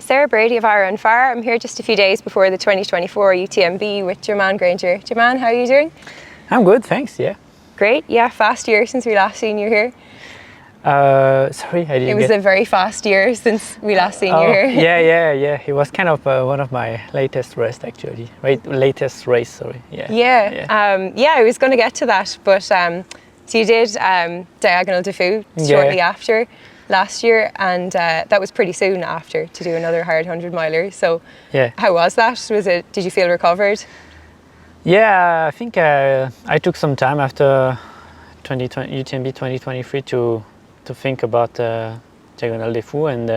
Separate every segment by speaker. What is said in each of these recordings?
Speaker 1: Sarah Brady of Ira and Far. I'm here just a few days before the 2024 UTMB with Germain Grangier. Germain, how are you doing?
Speaker 2: I'm good, thanks, yeah.
Speaker 1: Great, yeah, fast year since we last seen you here.
Speaker 2: Sorry, I didn't
Speaker 1: It was a very fast year since we last seen you here.
Speaker 2: Yeah. It was kind of one of my latest race, actually. Latest race, sorry.
Speaker 1: Yeah, I was going to get to that, but so you did Diagonal de Fou shortly after last year, and that was pretty soon after to do another hard 100-miler. So how was that? Did you feel recovered?
Speaker 2: Yeah, I think I took some time after UTMB 2023 to think about Diagonal de Fou, and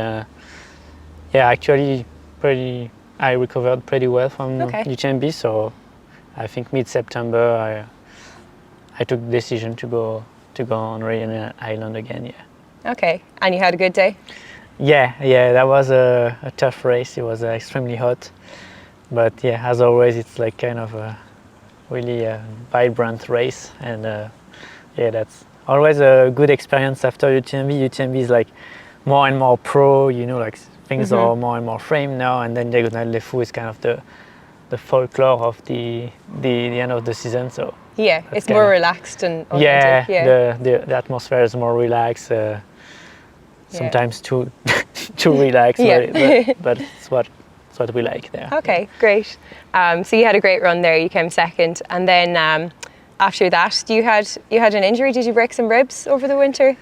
Speaker 2: actually I recovered pretty well from UTMB, so I think mid-September I took the decision to go on Rhode Island again.
Speaker 1: Okay, and you had a good day?
Speaker 2: Yeah, that was a tough race. It was extremely hot, but yeah, as always, it's like kind of a really vibrant race, and that's always a good experience after UTMB. UTMB is like more and more pro, like things are more and more framed now, and then Diagonal de Fou is kind of the folklore of the end of the season. So
Speaker 1: yeah, it's more relaxed and authentic.
Speaker 2: The atmosphere is more relaxed. Sometimes too relaxed, but it's what we like there.
Speaker 1: Okay, great. So you had a great run there. You came second, and then after that, you had an injury. Did you break some ribs over the winter?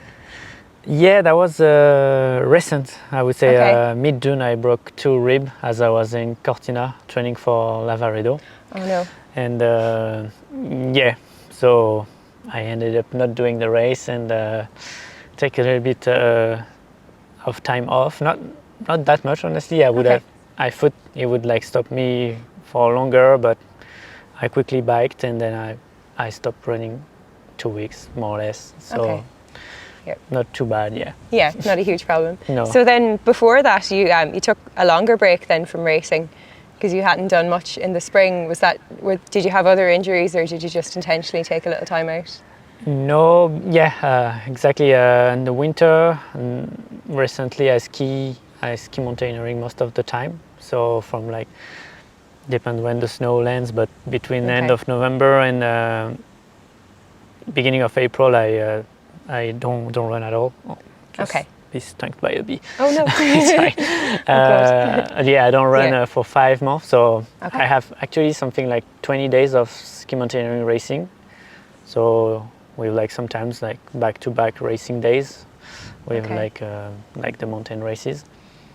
Speaker 2: Yeah, that was recent. I would say mid-June I broke 2 ribs as I was in Cortina training for Lavaredo.
Speaker 1: Oh no.
Speaker 2: And so I ended up not doing the race and take a little bit of time off. Not that much, honestly. I thought it would like stop me for longer, but I quickly biked, and then I stopped running 2 weeks more or less. So not too bad,
Speaker 1: Yeah, not a huge problem.
Speaker 2: No.
Speaker 1: So then before that, you took a longer break then from racing because you hadn't done much in the spring. Did you have other injuries, or did you just intentionally take a little time out?
Speaker 2: No, exactly. In the winter, recently I ski mountaineering most of the time. So from depends when the snow lands, but between the end of November and beginning of April, I don't run at all. Just be stung by a bee.
Speaker 1: Oh no!
Speaker 2: It's fine. I don't run for 5 months, so I have actually something like 20 days of ski mountaineering racing. So we have sometimes back-to-back racing days. We have the mountain races.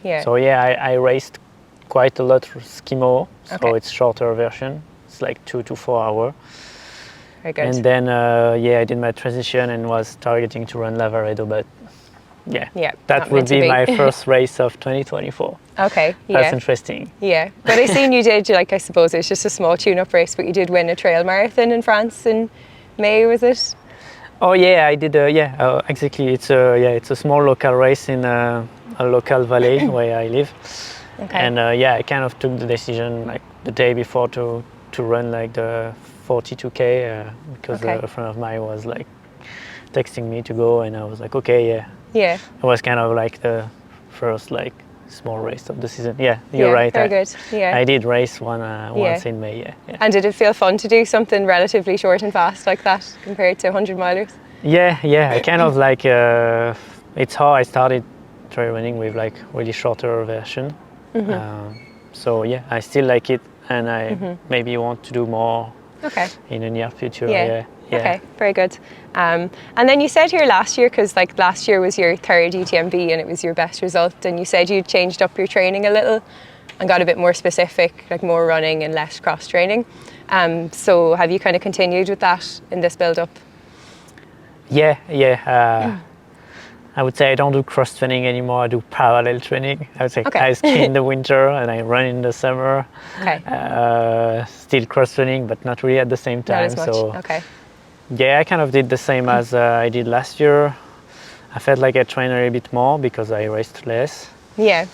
Speaker 1: Yeah.
Speaker 2: So I raced quite a lot for Skimo, so it's shorter version. It's like 2 to 4 hours.
Speaker 1: Very good.
Speaker 2: And then I did my transition and was targeting to run Lavaredo, but that would be my first race of 2024.
Speaker 1: Okay,
Speaker 2: That's interesting.
Speaker 1: Yeah, but I seen you did, I suppose it's just a small tune-up race, but you did win a trail marathon in France in May, was it?
Speaker 2: Oh yeah, I did. Exactly. It's a small local race in a local valley where I live.
Speaker 1: Okay.
Speaker 2: And I kind of took the decision the day before to run the 42K because a friend of mine was texting me to go, and I was like, okay,
Speaker 1: yeah.
Speaker 2: It was kind of the first small race of the season. Yeah, you're right.
Speaker 1: Very good. Yeah.
Speaker 2: I did race once in May. Yeah.
Speaker 1: And did it feel fun to do something relatively short and fast like that compared to 100-milers?
Speaker 2: Yeah. I kind of it's how I started trail running with really shorter version. So I still like it, and I maybe want to do more in the near future. Yeah.
Speaker 1: Okay, very good. And then you said here last year, because last year was your 3rd UTMB and it was your best result, and you said you changed up your training a little and got a bit more specific, more running and less cross training. So have you kind of continued with that in this build up?
Speaker 2: I would say I don't do cross training anymore. I do parallel training. I would say I ski in the winter and I run in the summer. Still cross training, but not really at the same time.
Speaker 1: Not as much.
Speaker 2: So I kind of did the same as I did last year. I felt like I trained a little bit more because I raced less.
Speaker 1: Yeah.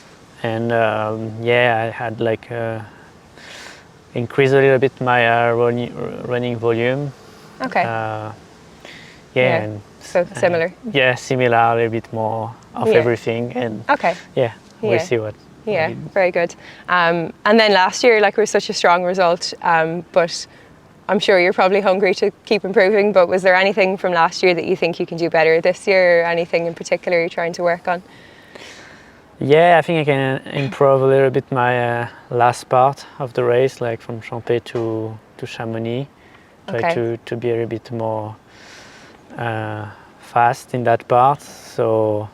Speaker 2: And I had increased a little bit my running volume.
Speaker 1: Okay.
Speaker 2: And
Speaker 1: so similar.
Speaker 2: Similar, a little bit more of everything, and we'll see
Speaker 1: Yeah, very good. And then last year, like, it was such a strong result, but I'm sure you're probably hungry to keep improving, but was there anything from last year that you think you can do better this year, or anything in particular you're trying to work on?
Speaker 2: Yeah, I think I can improve a little bit my last part of the race, like from Champé to Chamonix. Try to be a little bit more fast in that part. So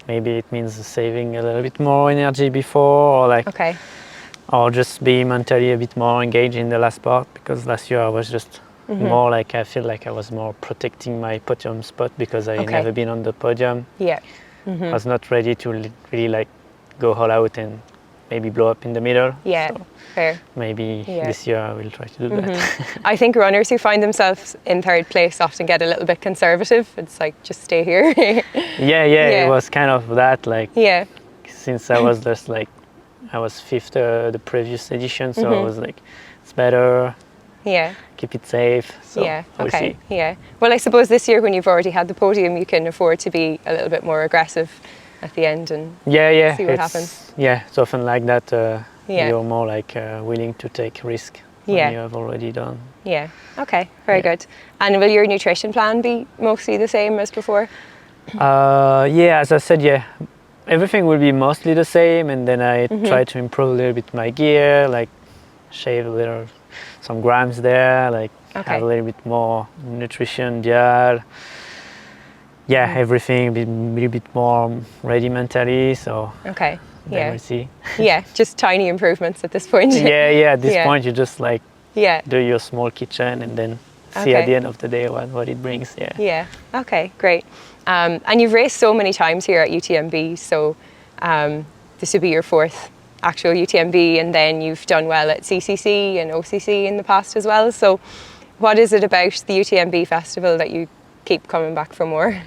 Speaker 2: maybe it means saving a little bit more energy before, or like, or just be mentally a bit more engaged in the last part, because last year I was just more like, I feel like I was more protecting my podium spot because I never been on the podium.
Speaker 1: Yeah.
Speaker 2: I was not ready to really like go all out and maybe blow up in the middle.
Speaker 1: Yeah,
Speaker 2: so
Speaker 1: fair.
Speaker 2: Maybe this year I will try to do that.
Speaker 1: I think runners who find themselves in third place often get a little bit conservative. It's like, just stay here.
Speaker 2: yeah, it was kind of that, like, since I was just like, I was fifth the previous edition, so I was like, it's better.
Speaker 1: Yeah.
Speaker 2: Keep it safe. So we'll see.
Speaker 1: Yeah. Well, I suppose this year, when you've already had the podium, you can afford to be a little bit more aggressive at the end and see what happens.
Speaker 2: Yeah, it's often like that. You're more like willing to take risk when you have already done.
Speaker 1: Yeah. Okay. Very good. And will your nutrition plan be mostly the same as before?
Speaker 2: As I said, everything will be mostly the same, and then I try to improve a little bit my gear, like shave a little, some grams there, like have a little bit more nutrition dial. Everything a little bit more ready mentally. So we'll see.
Speaker 1: Just tiny improvements at this point.
Speaker 2: At this point you just like do your small kitchen and then see at the end of the day what it brings.
Speaker 1: Okay, great. And you've raced so many times here at UTMB, so this would be your fourth actual UTMB, and then you've done well at CCC and OCC in the past as well. So what is it about the UTMB festival that you keep coming back for more?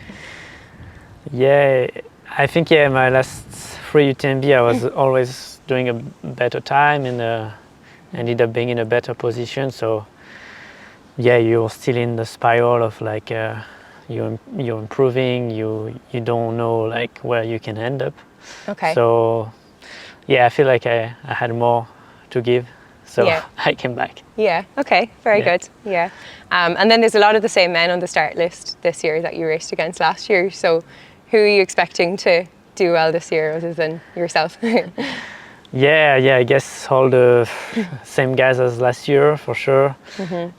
Speaker 2: I think my last 3 UTMB I was always doing a better time and ended up being in a better position. So you're still in the spiral of like you're improving, you don't know like where you can end up. So I feel like I had more to give, so I came back. Very good. And then there's a lot of the same men on the start list this year that you raced against last year, so who are you expecting to do well this year other than yourself? I guess all the same guys as last year for sure.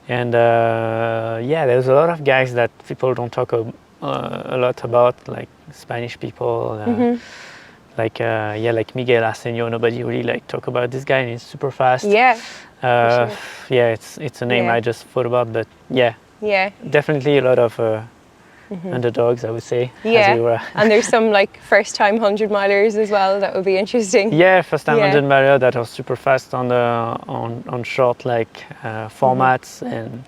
Speaker 2: And there's a lot of guys that people don't talk a lot about, like Spanish people, like Miguel Arsenio. Nobody really like talk about this guy, and he's super fast. It's a name I just thought about, but definitely a lot of underdogs, I would say.
Speaker 1: And there's some like first time 100-milers as well that would be interesting.
Speaker 2: First time 100-miler that are super fast on short like formats, and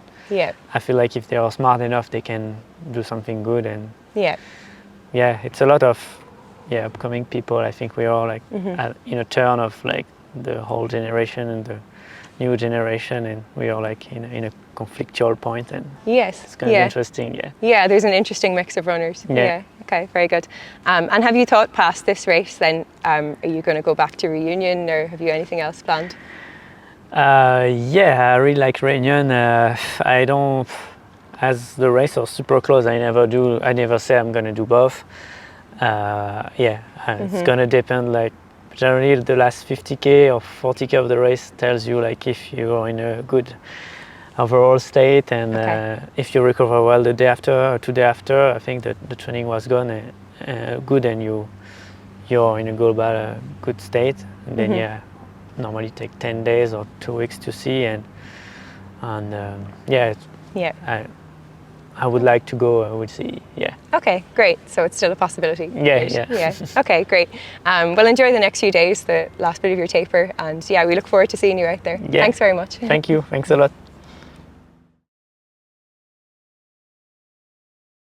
Speaker 2: I feel like if they are smart enough they can do something good. And it's a lot of upcoming people. I think we are like in a turn of like the whole generation and the new generation, and we are like in a conflictual point, and it's going to be interesting.
Speaker 1: There's an interesting mix of runners. Okay, very good. And have you thought past this race then, are you going to go back to Reunion, or have you anything else planned?
Speaker 2: I really like Reunion. I don't, as the race are super close, I never say I'm going to do both. It's going to depend. Like generally the last 50k or 40k of the race tells you like if you're in a good overall state, and if you recover well the day after or 2 days after, I think that the training was good and you're in a global good state, and then normally take 10 days or 2 weeks to see, and I would like to go. I would see.
Speaker 1: Okay, great. So it's still a possibility.
Speaker 2: Yeah.
Speaker 1: Okay, great. Well, enjoy the next few days, the last bit of your taper, and we look forward to seeing you out there. Thanks very much.
Speaker 2: Thank you. Thanks a lot.